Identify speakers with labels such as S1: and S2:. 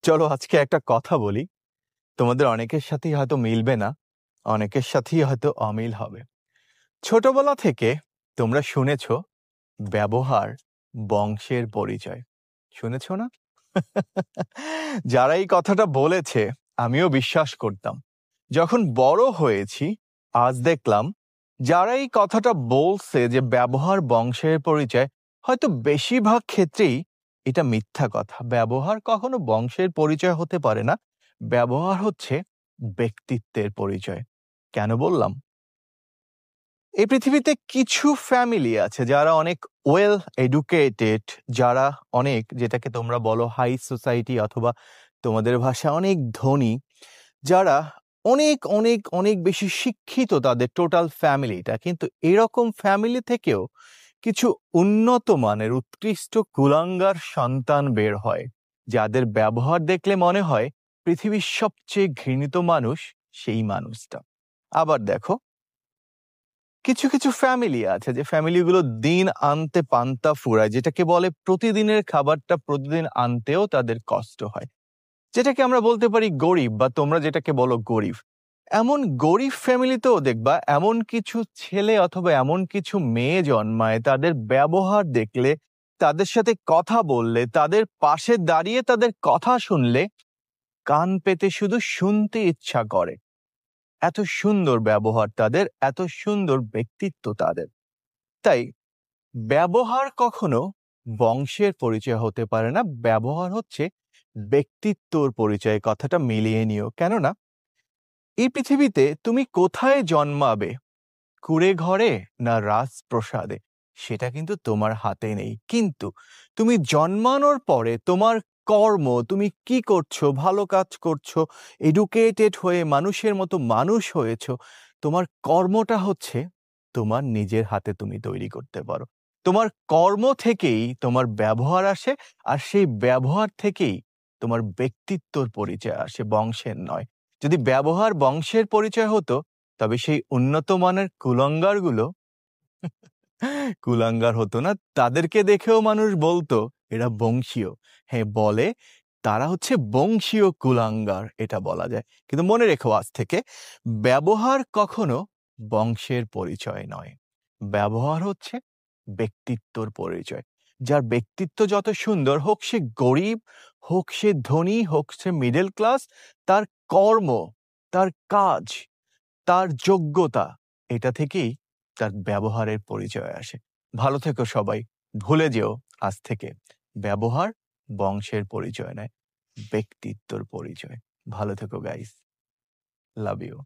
S1: চলো আজকে একটা কথা বলি। তোমাদের অনেকের সাথেই হয়তো মিলবে না, অনেকের সাথেই হয়তো অমিল হবে। ছোটবেলা থেকে তোমরা শুনেছ ব্যবহার বংশের পরিচয়। শুনেছ না? যারা এই কথাটা বলেছে আমিও বিশ্বাস করতাম। যখন বড় হয়েছি আজ দেখলাম যারা এই কথাটা বলছে যে ব্যবহার বংশের পরিচয়, হয়তো বেশিরভাগ ক্ষেত্রেই এটা মিথ্যা কথা। ব্যবহার কখনো বংশের পরিচয় হতে পারে না। ব্যবহার হচ্ছে ব্যক্তিত্বের পরিচয়। কেন বললাম? এই পৃথিবীতে কিছু ফ্যামিলি আছে যারা অনেক ওয়েল এডুকেটেড, যারা অনেক, যেটাকে তোমরা বলো হাই সোসাইটি অথবা তোমাদের ভাষা অনেক ধনী, যারা অনেক অনেক অনেক বেশি শিক্ষিত তাদের টোটাল ফ্যামিলিটা, কিন্তু এরকম ফ্যামিলি থেকেও কিছু উন্নত মানের উৎকৃষ্ট কুলাঙ্গার সন্তান বের হয়, যাদের ব্যবহার দেখলে মনে হয় পৃথিবীর সবচেয়ে ঘৃণিত মানুষ সেই মানুষটা। আবার দেখো, কিছু কিছু ফ্যামিলি আছে যে ফ্যামিলিগুলো দিন আনতে পান্তা ফুরায়, যেটাকে বলে প্রতিদিনের খাবারটা প্রতিদিন আনতেও তাদের কষ্ট হয়, যেটাকে আমরা বলতে পারি গরিব, বা তোমরা যেটাকে বলো গরিব। এমন গরিব ফ্যামিলিতেও দেখবা এমন কিছু ছেলে অথবা এমন কিছু মেয়ে জন্মায়, তাদের ব্যবহার দেখলে, তাদের সাথে কথা বললে, তাদের পাশে দাঁড়িয়ে তাদের কথা শুনলে কান পেতে শুধু শুনতে ইচ্ছা করে। এত সুন্দর ব্যবহার তাদের, এত সুন্দর ব্যক্তিত্ব তাদের। তাই ব্যবহার কখনো বংশের পরিচয় হতে পারে না। ব্যবহার হচ্ছে ব্যক্তিত্বর পরিচয়। কথাটা মিলিয়ে নিও। কেননা এই পৃথিবীতে তুমি কোথায় জন্মাবে, কুঁড়ে ঘরে না রাজপ্রসাদে, সেটা কিন্তু তোমার হাতে নেই। কিন্তু তুমি জন্মানোর পরে তোমার কর্ম, তুমি কি করছো, ভালো কাজ করছো, এডুকেটেড হয়ে মানুষের মতো মানুষ হয়েছো, তোমার কর্মটা হচ্ছে তোমার নিজের হাতে তুমি তৈরি করতে পারো। তোমার কর্ম থেকেই তোমার ব্যবহার আসে, আর সেই ব্যবহার থেকেই তোমার ব্যক্তিত্বর পরিচয় আসে, বংশের নয়। যদি ব্যবহার বংশের পরিচয় হতো, তবে সেই উন্নত মানের কুলাঙ্গারগুলো কুলাঙ্গার হতো না। তাদেরকে দেখেও মানুষ বলতো এরা বংশীয়। হ্যাঁ, বলে তারা হচ্ছে বংশীয় কুলাঙ্গার, এটা বলা যায়। কিন্তু মনে রেখো আজ থেকে, ব্যবহার কখনো বংশের পরিচয় নয়। ব্যবহার হচ্ছে ব্যক্তিত্বর পরিচয়। যার ব্যক্তিত্ব যত সুন্দর হোক, সে গরিব হোক, সে ধনী হোক, সে মিডল ক্লাস, তার কর্ম, তার কাজ, তার যোগ্যতা, এটা থেকেই তার ব্যবহারের পরিচয় আসে। ভালো থেকো সবাই। ভুলে যেও আজ থেকে, ব্যবহার বংশের পরিচয় নয়, ব্যক্তিত্বর পরিচয়। ভালো থেকো গাইস। Love you.